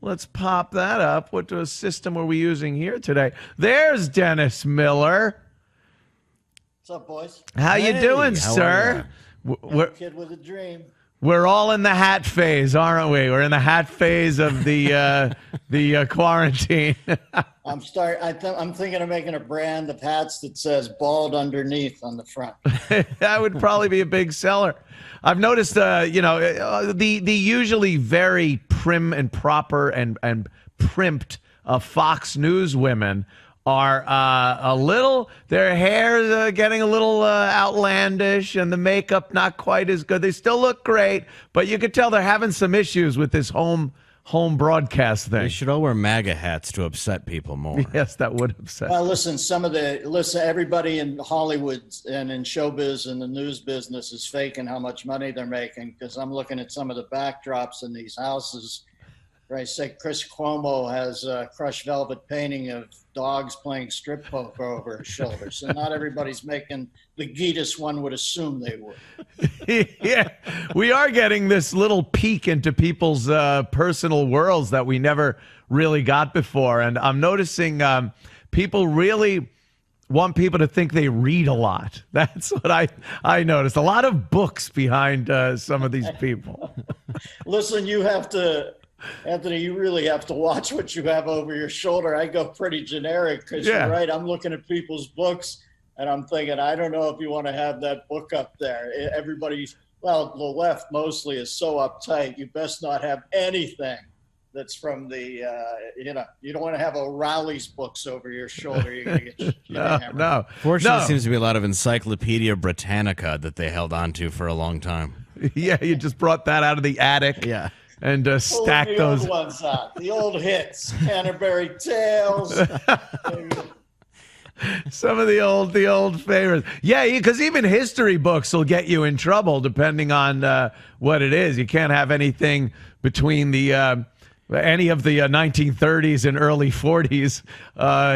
Let's pop that up. What system are we using here today? There's Dennis Miller. What's up, boys? How you doing, sir? We're kid with a dream. We're all in the hat phase, aren't we? We're in the hat phase of the quarantine. I'm thinking of making a brand of hats that says "bald" underneath on the front. That would probably be a big seller. I've noticed, the usually very prim and proper and primped Fox News women are their hair getting a little outlandish, and the makeup not quite as good. They still look great, but you could tell they're having some issues with this home broadcast thing. They should all wear MAGA hats to upset people more. Yes, that would upset. Well, listen, everybody in Hollywood and in showbiz and the news business is faking how much money they're making, because I'm looking at some of the backdrops in these houses. Right, say Chris Cuomo has a crushed velvet painting of dogs playing strip poker over his shoulder. So not everybody's making the Gitas one would assume they would. Yeah, we are getting this little peek into people's personal worlds that we never really got before. And I'm noticing people really want people to think they read a lot. That's what I noticed. A lot of books behind some of these people. Listen, Anthony, you really have to watch what you have over your shoulder. I go pretty generic because You're right. I'm looking at people's books and I'm thinking, I don't know if you want to have that book up there. The left mostly is so uptight. You best not have anything that's from the, you don't want to have O'Reilly's books over your shoulder. You're going to get No. Fortunately, there seems to be a lot of Encyclopedia Britannica that they held on to for a long time. Yeah, you just brought that out of the attic. Yeah. And stack the those old ones out. The old hits, Canterbury Tales. Some of the old favorites. Yeah, because even history books will get you in trouble depending on what it is. You can't have anything between the any of the 1930s and early 40s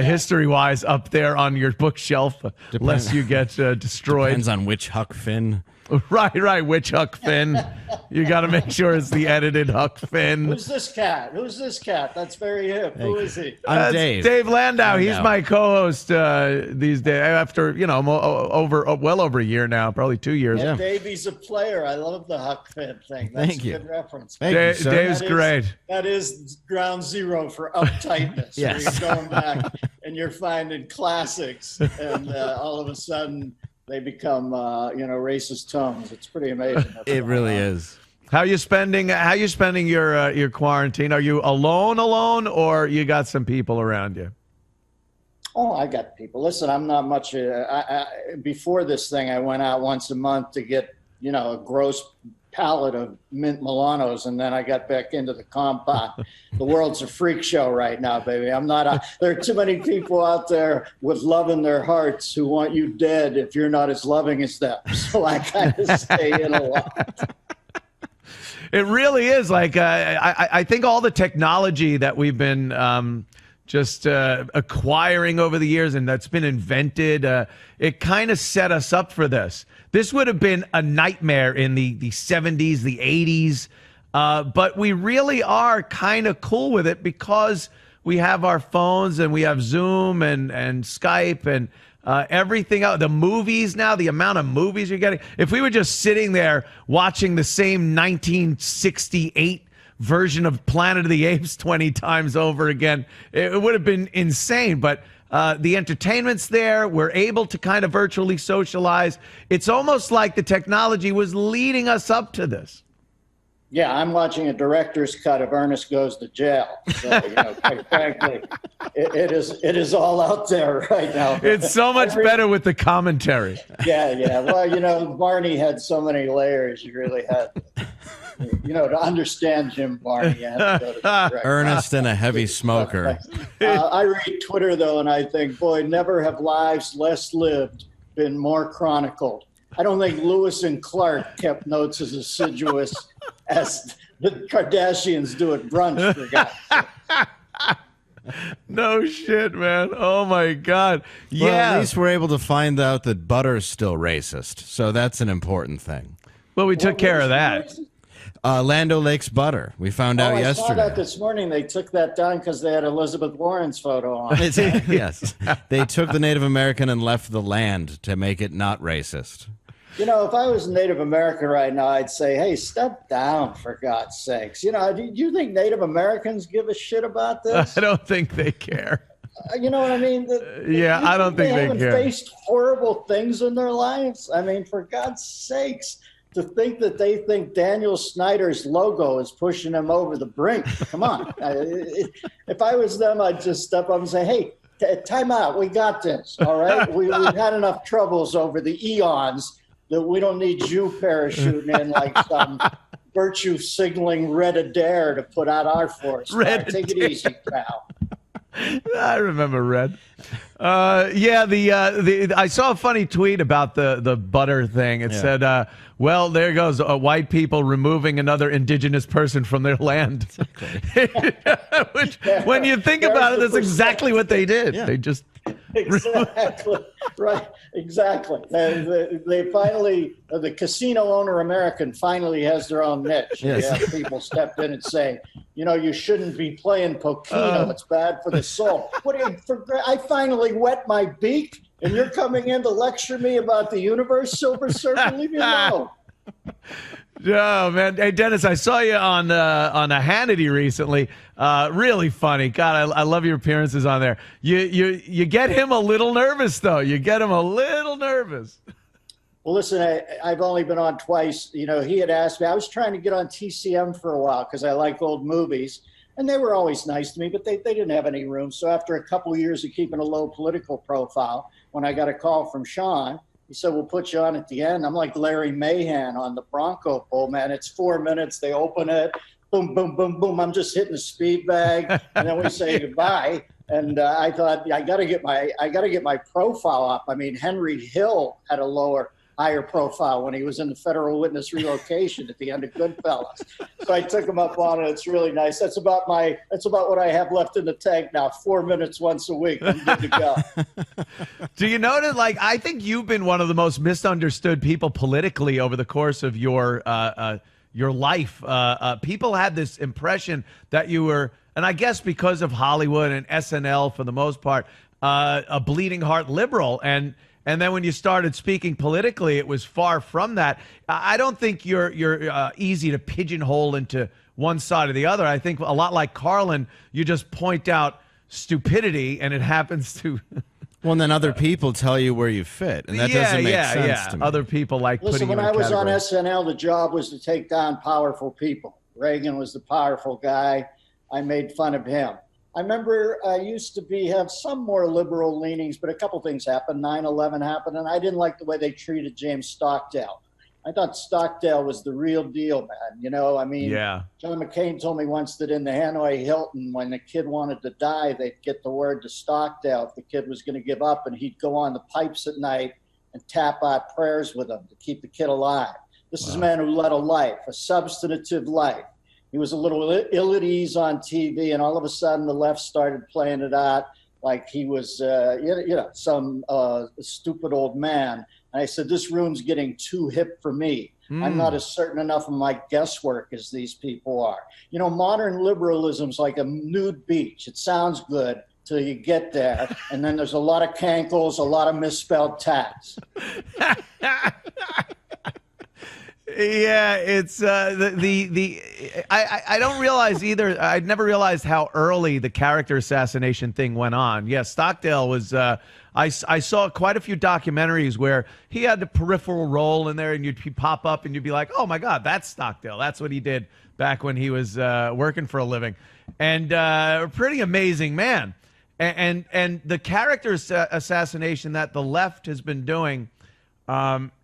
history-wise up there on your bookshelf, lest you get destroyed. Depends on which Huck Finn. Right. Which Huck Finn? You got to make sure it's the edited Huck Finn. Who's this cat? That's very hip. Who is he? I'm Dave. Dave Landau. He's my co-host these days. After well over a year now, probably 2 years. Yeah, Davey's a player. I love the Huck Finn thing. That's Thank you. A good reference. Thank you, Dave's great. That is ground zero for uptightness. Yes. You're going back and you're finding classics, and all of a sudden they become, racist tones. It's pretty amazing. It really is. How you spending your quarantine? Are you alone, or you got some people around you? Oh, I got people. Listen, I'm not much. Before this thing, I went out once a month to get, a gross pallet of mint Milanos, and then I got back into the compound. The world's a freak show right now, baby. I'm not. There are too many people out there with love in their hearts who want you dead if you're not as loving as them. So I kind of stay in a lot. It really is. Like I think all the technology that we've been acquiring over the years and that's been invented, it kind of set us up for this. This would have been a nightmare in the 70s, the 80s, but we really are kind of cool with it because we have our phones and we have Zoom and Skype and everything else. The movies now, the amount of movies you're getting. If we were just sitting there watching the same 1968 version of Planet of the Apes 20 times over again, it would have been insane. But the entertainment's there. We're able to kind of virtually socialize. It's almost like the technology was leading us up to this. Yeah, I'm watching a director's cut of Ernest Goes to Jail. So, quite frankly, it is all out there right now. It's so much better with the commentary. Yeah. Well, Barney had so many layers. You really had to understand Jim Barney. You had to go to the director. Ernest and a heavy smoker. I read Twitter, though, and I think, boy, never have lives less lived been more chronicled. I don't think Lewis and Clark kept notes as assiduous as the Kardashians do at brunch, for God's sake. No shit, man. Oh, my God. Yeah. Well, at least we're able to find out that butter's still racist, so that's an important thing. Well, we took care of that. Landau Lake's butter. We found out I yesterday. saw that this morning. They took that down because they had Elizabeth Warren's photo on. Yes. They took the Native American and left the land to make it not racist. You know, if I was a Native American right now, I'd say, hey, step down, for God's sakes. You know, do you think Native Americans give a shit about this? I don't think they care. You know what I mean? Yeah, I don't think they haven't care. faced horrible things in their lives. I mean, for God's sakes, to think that they think Daniel Snyder's logo is pushing them over the brink. Come on. If I was them, I'd just step up and say, hey, time out. We got this. All right. We've had enough troubles over the eons that we don't need you parachuting in like some virtue signaling Red Adair to put out our force. Take it easy, pal. I remember Red. I saw a funny tweet about the butter thing. It said, well, there goes white people removing another indigenous person from their land. Which, when you think about it, that's exactly what they did. Yeah. They just Exactly. Right. Exactly. They finally, the casino owner American finally has their own niche. Yes. Yeah, people stepped in and say, you know, you shouldn't be playing Pokino. It's bad for the soul. I finally wet my beak, and you're coming in to lecture me about the universe, Silver Surfer? Leave me alone. Oh man, hey Dennis, I saw you on a Hannity recently. Really funny. God, I love your appearances on there. You get him a little nervous though. You get him a little nervous. Well, listen, I've only been on twice. You know, he had asked me. I was trying to get on TCM for a while because I like old movies, and they were always nice to me, but they didn't have any room. So after a couple of years of keeping a low political profile, when I got a call from Sean, he said, we'll put you on at the end. I'm like Larry Mahan on the Bronco Bowl, man. It's 4 minutes. They open it. Boom, boom, boom, boom. I'm just hitting the speed bag. And then we say goodbye. And I thought, I got to get my profile up. I mean, Henry Hill had a higher profile when he was in the federal witness relocation at the end of Goodfellas. So I took him up on it. It's really nice. That's about what I have left in the tank now. 4 minutes once a week. I'm good to go. Do you notice, I think you've been one of the most misunderstood people politically over the course of your life. People had this impression that you were, and I guess because of Hollywood and SNL for the most part, a bleeding heart liberal. And then when you started speaking politically, it was far from that. I don't think you're easy to pigeonhole into one side or the other. I think a lot like Carlin, you just point out stupidity, and it happens to. Well, and then other people tell you where you fit, and that doesn't make sense to me. Other people like Listen, putting you in when I was categories. on SNL, the job was to take down powerful people. Reagan was the powerful guy. I made fun of him. I remember I used to have some more liberal leanings, but a couple things happened. 9/11 happened, and I didn't like the way they treated James Stockdale. I thought Stockdale was the real deal, man. You know, I mean, John McCain told me once that in the Hanoi Hilton, when the kid wanted to die, they'd get the word to Stockdale if the kid was going to give up, and he'd go on the pipes at night and tap out prayers with him to keep the kid alive. This is a man who led a life, a substantive life. He was a little ill at ease on TV, and all of a sudden the left started playing it out like he was, some stupid old man. And I said, this room's getting too hip for me. I'm not as certain enough of my guesswork as these people are. You know, modern liberalism's like a nude beach. It sounds good till you get there, and then there's a lot of cankles, a lot of misspelled tats. Yeah, it's I don't realize either. I'd never realized how early the character assassination thing went on. Yeah, Stockdale was. I saw quite a few documentaries where he had the peripheral role in there, and you'd pop up and you'd be like, "Oh my God, that's Stockdale. That's what he did back when he was working for a living," and a pretty amazing man. And the character assassination that the left has been doing.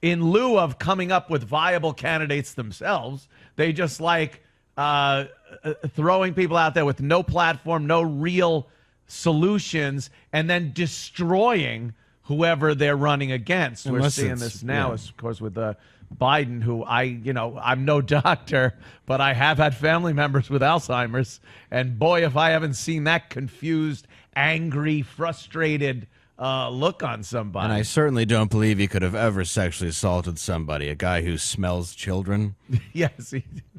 In lieu of coming up with viable candidates themselves, they just like throwing people out there with no platform, no real solutions, and then destroying whoever they're running against. We're seeing this now, of course, with Biden, who I'm no doctor, but I have had family members with Alzheimer's. And boy, if I haven't seen that confused, angry, frustrated look on somebody. And I certainly don't believe he could have ever sexually assaulted somebody, a guy who smells children. Yes,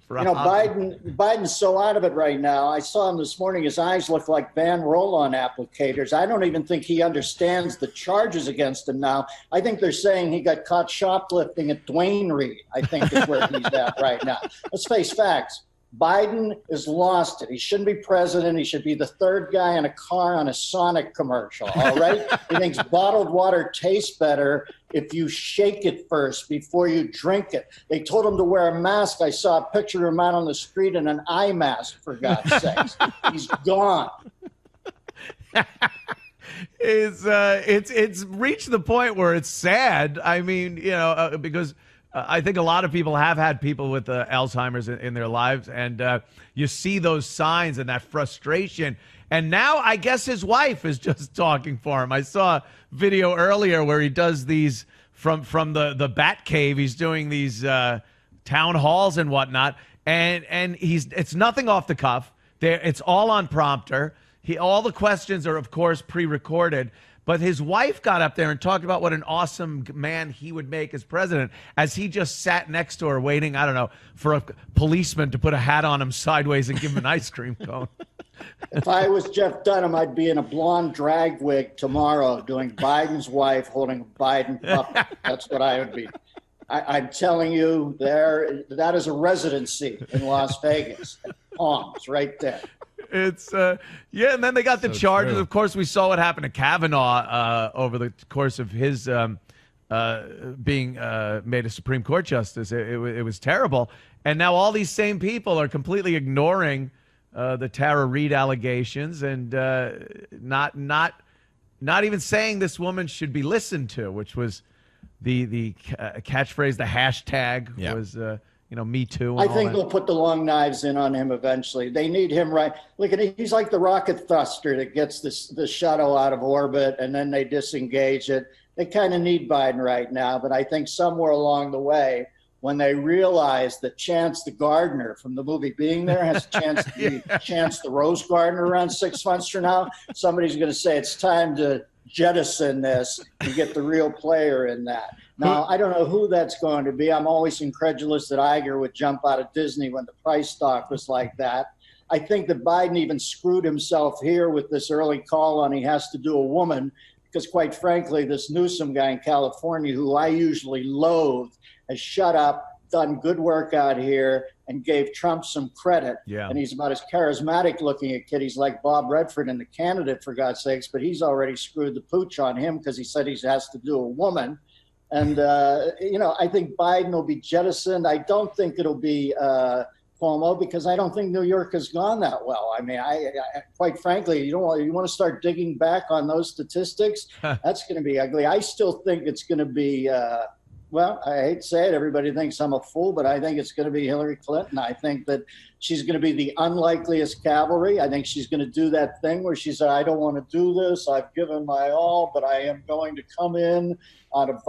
for a You know, hospital. Biden's so out of it right now. I saw him this morning. His eyes look like Van Roll-on applicators. I don't even think he understands the charges against him now. I think they're saying he got caught shoplifting at Dwayne Reed, I think is where he's at right now. Let's face facts. Biden has lost it. He shouldn't be president. He should be the third guy in a car on a Sonic commercial, all right? He thinks bottled water tastes better if you shake it first before you drink it. They told him to wear a mask. I saw a picture of him out on the street in an eye mask, for God's sakes. He's gone. It's reached the point where it's sad. I mean, because I think a lot of people have had people with Alzheimer's in their lives, and you see those signs and that frustration. And now I guess his wife is just talking for him. I saw a video earlier where he does these from the Bat Cave. He's doing these town halls and whatnot, and it's nothing off the cuff. It's all on prompter. All the questions are, of course, pre-recorded. But his wife got up there and talked about what an awesome man he would make as president, as he just sat next to her waiting, I don't know, for a policeman to put a hat on him sideways and give him an ice cream cone. If I was Jeff Dunham, I'd be in a blonde drag wig tomorrow doing Biden's wife holding a Biden puppet. That's what I would be. I'm telling you, that is a residency in Las Vegas. Palms, right there. It's and then they got the charges. True. Of course, we saw what happened to Kavanaugh over the course of his being made a Supreme Court justice. It was terrible, and now all these same people are completely ignoring the Tara Reid allegations and not even saying this woman should be listened to, which was the catchphrase, the hashtag was. Me Too. I think they'll put the long knives in on him eventually. They need him right. Look at he's like the rocket thruster that gets the shuttle out of orbit and then they disengage it. They kind of need Biden right now, but I think somewhere along the way, when they realize that Chance the gardener from the movie Being There has a chance to be Chance the Rose Gardener around 6 months from now, somebody's going to say it's time to jettison this and get the real player in that. Now, I don't know who that's going to be. I'm always incredulous that Iger would jump out of Disney when the price stock was like that. I think that Biden even screwed himself here with this early call on he has to do a woman, because quite frankly, this Newsom guy in California, who I usually loathe, has shut up, done good work out here, and gave Trump some credit. Yeah. And he's about as charismatic looking a kid. He's like Bob Redford in The Candidate, for God's sakes, but he's already screwed the pooch on him because he said he has to do a woman. And, I think Biden will be jettisoned. I don't think it'll be Cuomo, because I don't think New York has gone that well. I mean, I quite frankly, you want to start digging back on those statistics, that's going to be ugly. I still think it's going to be, I hate to say it, everybody thinks I'm a fool, but I think it's going to be Hillary Clinton. I think that she's going to be the unlikeliest cavalry. I think she's going to do that thing where she said, I don't want to do this. I've given my all, but I am going to come in out of,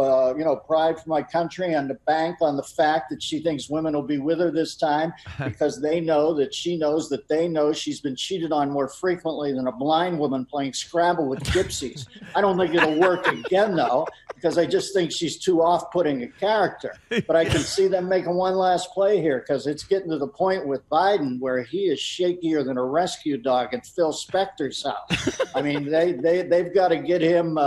pride for my country and to bank on the fact that she thinks women will be with her this time because they know that she knows that they know she's been cheated on more frequently than a blind woman playing Scrabble with gypsies. I don't think it'll work again, though, because I just think she's too off-putting a character. But I can see them making one last play here, because it's getting to the point with Biden where he is shakier than a rescue dog at Phil Spector's house. I mean, they've got to get him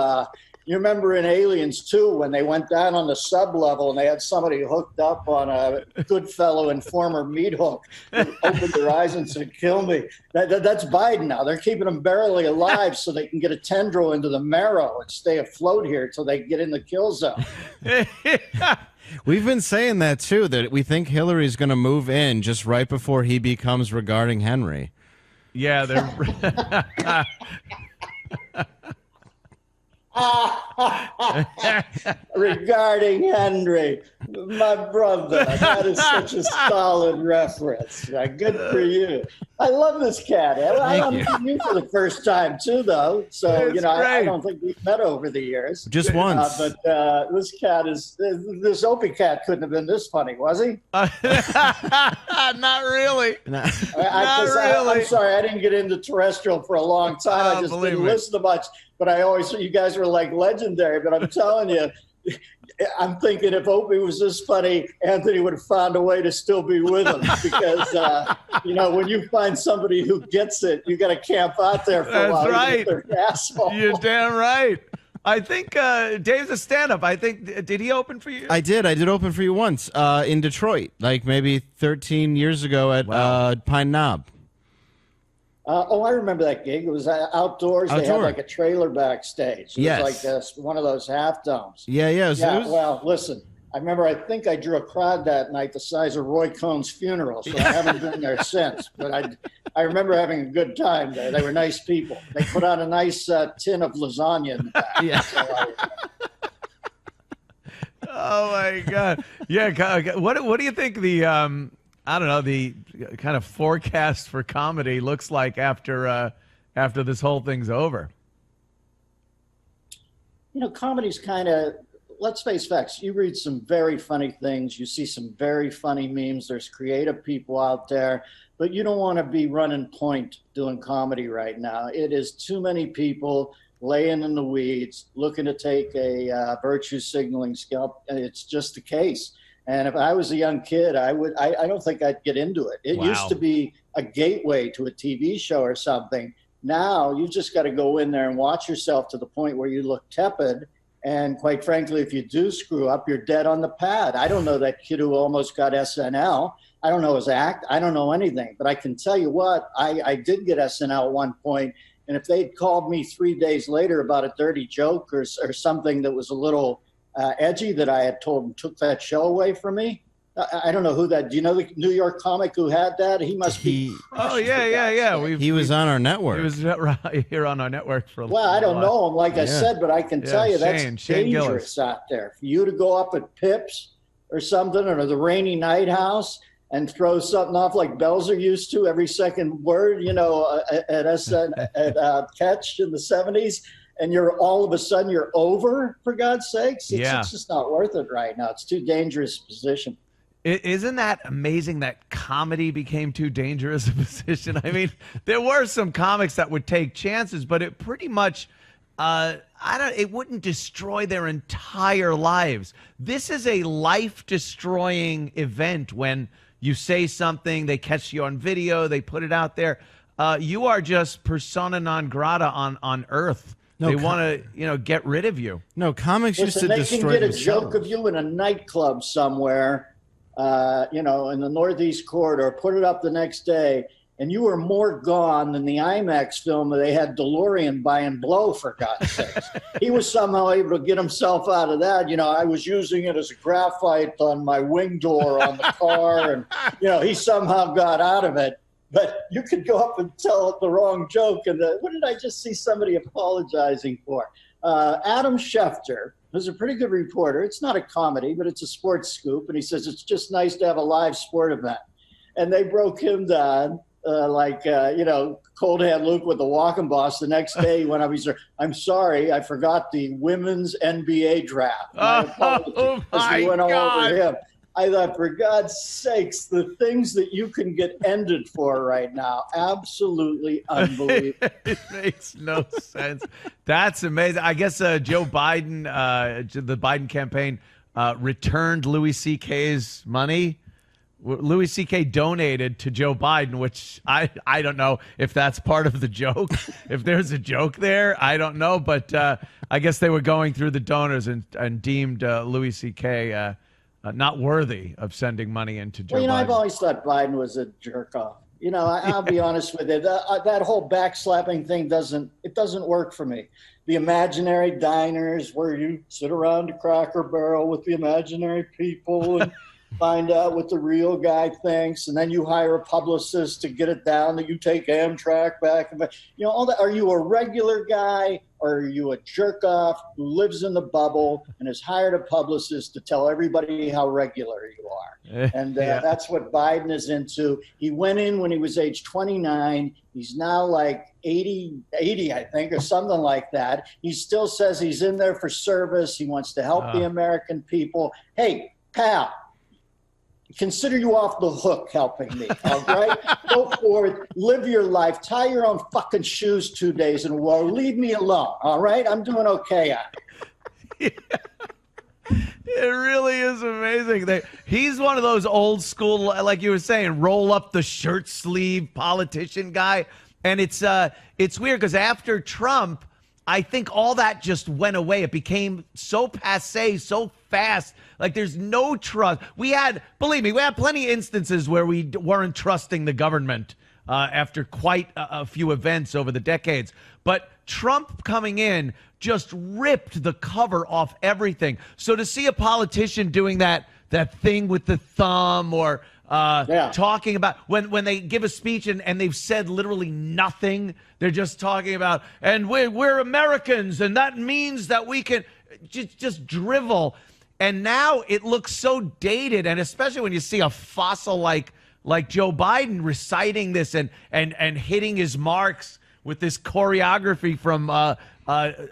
you remember in Aliens 2 when they went down on the sub-level and they had somebody hooked up on a good fellow and former meat hook who opened their eyes and said, kill me. That's Biden now. They're keeping him barely alive so they can get a tendril into the marrow and stay afloat here till they get in the kill zone. We've been saying that, too, that we think Hillary's going to move in just right before he becomes regarding Henry. Yeah, they're... Regarding Henry, my brother, that is such a solid reference. Good for you. I love this cat. I'm meeting you for the first time too, though. So I don't think we've met over the years. Just once. But this cat this Opie cat couldn't have been this funny, was he? Not really. No. I'm sorry, I didn't get into terrestrial for a long time. I just didn't listen to much. But you guys were like legendary. But I'm telling you, I'm thinking if Opie was this funny, Anthony would have found a way to still be with him because, when you find somebody who gets it, you got to camp out there for a while. That's right. They're an asshole. You're damn right. I think Dave's a stand-up. I think, did he open for you? I did open for you once in Detroit, like maybe 13 years ago at Pine Knob. I remember that gig. It was outdoors. They had like a trailer backstage. It was like one of those half domes. Yeah. Well, listen, I think I drew a crowd that night the size of Roy Cohn's funeral, so I haven't been there since. But I remember having a good time there. They were nice people. They put on a nice tin of lasagna in the back. Yeah. Oh, my God. Yeah, what do you think the the kind of forecast for comedy looks like after this whole thing's over? Comedy's kind of, let's face facts. You read some very funny things. You see some very funny memes. There's creative people out there, but you don't want to be running point doing comedy right now. It is too many people laying in the weeds, looking to take a virtue signaling scalp. It's just the case. And if I was a young kid, I don't think I'd get into it. It used to be a gateway to a TV show or something. Now you just got to go in there and watch yourself to the point where you look tepid. And quite frankly, if you do screw up, you're dead on the pad. I don't know that kid who almost got SNL. I don't know his act. I don't know anything. But I can tell you what, I did get SNL at one point. And if they'd called me 3 days later about a dirty joke or something that was a little edgy that I had told him took that show away from me, I don't know who that. Do you know the New York comic who had that? He must be. Oh yeah. He was on our network. He was here on our network for a while. Well, I don't know him, like I said, but I can tell you that's Shane dangerous Gillis. out there. For you to go up at Pips or something, or the Rainy Night House, and throw something off like Belzer used to every second word, at Catch in the 70s. And you're all of a sudden you're over, for God's sakes. It's just not worth it right now. It's too dangerous a position. Isn't that amazing that comedy became too dangerous a position? I mean, there were some comics that would take chances, but it pretty much, it wouldn't destroy their entire lives. This is a life-destroying event when you say something, they catch you on video, they put it out there. You are just persona non grata on Earth. They want to, get rid of you. No, comics used to they destroy can get themselves. a joke of you in a nightclub somewhere, in the Northeast Corridor, put it up the next day, and you were more gone than the IMAX film where they had DeLorean buy and blow, for God's sakes. He was somehow able to get himself out of that. I was using it as a graphite on my wing door on the car, and, he somehow got out of it. But you could go up and tell the wrong joke. And what did I just see somebody apologizing for? Adam Schefter, who's a pretty good reporter. It's not a comedy, but it's a sports scoop. And he says it's just nice to have a live sport event. And they broke him down Cold Hand Luke with the walking boss. The next day he went up, he said, "I'm sorry, I forgot the women's NBA draft." Oh my went all God. over him. I thought, for God's sakes, the things that you can get ended for right now, absolutely unbelievable. It makes no sense. That's amazing. I guess Joe Biden, the Biden campaign, returned Louis C.K.'s money. Louis C.K. donated to Joe Biden, which I don't know if that's part of the joke. If there's a joke there, I don't know. But I guess they were going through the donors and deemed Louis C.K. Not worthy of sending money into Joe Biden. I've always thought Biden was a jerk off. I'll be honest with you. That whole backslapping thing doesn't work for me. The imaginary diners where you sit around a Cracker Barrel with the imaginary people and find out what the real guy thinks, and then you hire a publicist to get it down that you take Amtrak back. All that. Are you a regular guy, or are you a jerk off who lives in the bubble and has hired a publicist to tell everybody how regular you are? And that's what Biden is into. He went in when he was age 29. He's now like 80, I think, or something like that. He still says he's in there for service. He wants to help the American people. Hey, pal, consider you off the hook helping me, all right? Go forward, live your life, tie your own fucking shoes 2 days in a row, leave me alone, all right? I'm doing okay on it. Yeah. It really is amazing. He's one of those old school, like you were saying, roll up the shirt sleeve politician guy. And it's weird because after Trump, I think all that just went away. It became so passé, so fast. Like there's no trust. Believe me, we had plenty of instances where we weren't trusting the government after quite a few events over the decades. But Trump coming in just ripped the cover off everything. So to see a politician doing that thing with the thumb or talking about when they give a speech and they've said literally nothing, they're just talking about, and we're Americans, and that means that we can just drivel. And now it looks so dated, and especially when you see a fossil like Joe Biden reciting this and hitting his marks with this choreography from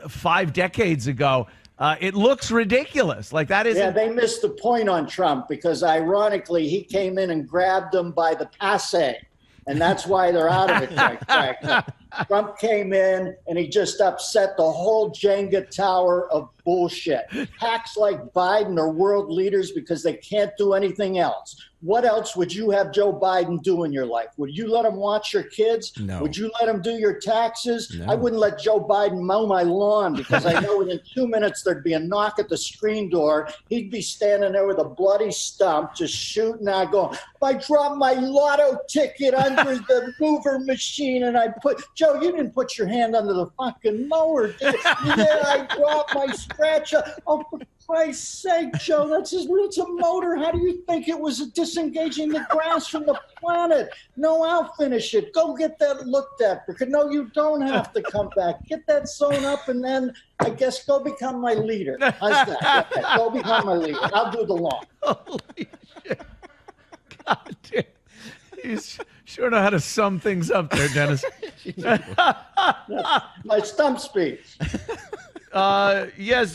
5 decades ago. It looks ridiculous. Like that is. Yeah, they missed the point on Trump because ironically he came in and grabbed them by the passe, and that's why they're out of it. Trump came in and he just upset the whole Jenga tower of bullshit. Hacks like Biden are world leaders because they can't do anything else. What else would you have Joe Biden do in your life? Would you let him watch your kids? No. Would you let him do your taxes? No. I wouldn't let Joe Biden mow my lawn because I know within 2 minutes there'd be a knock at the screen door. He'd be standing there with a bloody stump just shooting out going, I dropped my lotto ticket under the mover machine and I Joe, you didn't put your hand under the fucking mower, did you? Yeah, I dropped my scratcher. Oh, for Christ's sake, Joe, it's a motor. How do you think it was disengaging the grass from the planet? No, I'll finish it. Go get that looked at. No, you don't have to come back. Get that sewn up and then I guess go become my leader. How's that? Okay, go become my leader. I'll do the lawn. Holy shit. God damn. You sure know how to sum things up there, Dennis. My stump speech. Yes,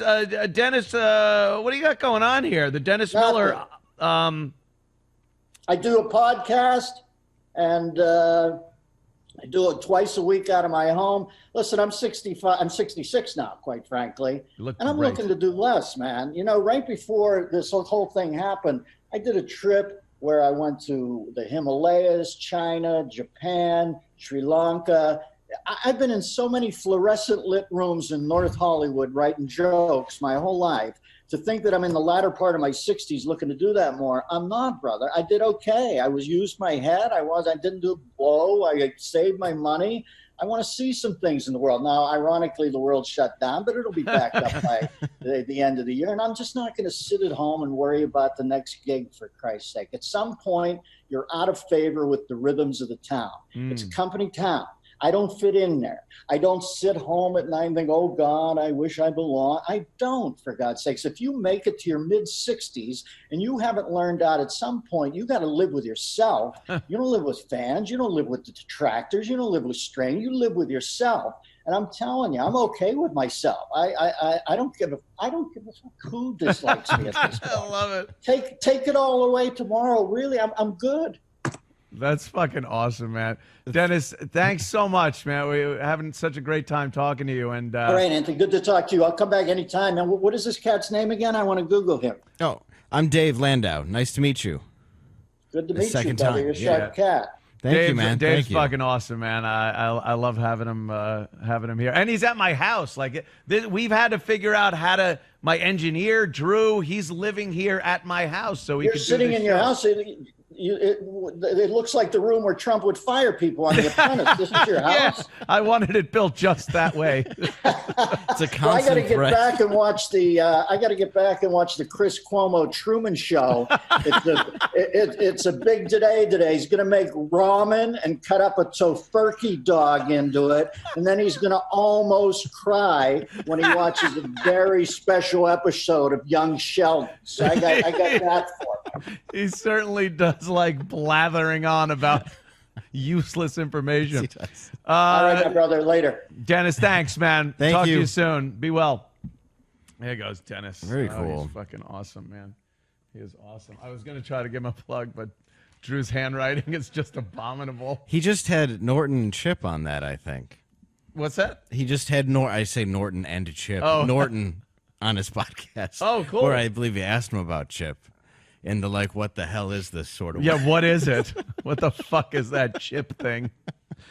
Dennis, what do you got going on here? The Dennis Miller. I do a podcast, and I do it twice a week out of my home. Listen, I'm 65. I'm 66 now, quite frankly, and I'm looking to do less, man. You know, right before this whole thing happened, I did a trip where I went to the Himalayas, China, Japan, Sri Lanka. I've been in so many fluorescent lit rooms in North Hollywood writing jokes my whole life. To think that I'm in the latter part of my 60s looking to do that more, I'm not, brother. I did okay. I used my head. I didn't do blow. I saved my money. I want to see some things in the world. Now, ironically, the world shut down, but it'll be back up by the end of the year. And I'm just not going to sit at home and worry about the next gig, for Christ's sake. At some point, you're out of favor with the rhythms of the town. It's a company town. I don't fit in there. I don't sit home at night and think, oh, God, I wish I belonged. I don't, for God's sakes. If you make it to your mid-60s and you haven't learned out at some point, you got to live with yourself. You don't live with fans. You don't live with the detractors. You don't live with strain. You live with yourself. And I'm telling you, I'm okay with myself. I don't give a fuck who dislikes me at this point. I love it. Take it all away tomorrow. Really, I'm good. That's fucking awesome, man. Dennis, thanks so much, man. We're having such a great time talking to you. And all right, Anthony, good to talk to you. I'll come back anytime. Now, what is this cat's name again? I want to Google him. Oh, I'm Dave Landau. Nice to meet you. Good to meet you, buddy. You're a sharp cat. Thank you, man. Dave's Thank you. fucking awesome, man. I love having him here, and he's at my house. Like we've had to figure out how to. My engineer Drew, he's living here at my house, so you're sitting in your house. It looks like the room where Trump would fire people on The Apprentice. This is your house. Yeah, I wanted it built just that way. It's a constant I got to get threat. back and watch the. I got to get back and watch the Chris Cuomo Truman Show. It's a big today. He's going to make ramen and cut up a tofurkey dog into it, and then he's going to almost cry when he watches a very special episode of Young Sheldon. So I got that for him. He certainly does like blathering on about useless information. All right, my brother. Later. Dennis, thanks, man. Thank Talk you. to you soon. Be well. There goes Dennis. Very cool. He's fucking awesome, man. He is awesome. I was going to try to give him a plug, but Drew's handwriting is just abominable. He just had Norton and Chip on that, I think. What's that? He just had I say Norton and Chip. Oh. Norton on his podcast. Oh, cool. Where I believe he asked him about chip and the like, what the hell is this sort of? Yeah, what is it? What the fuck is that chip thing?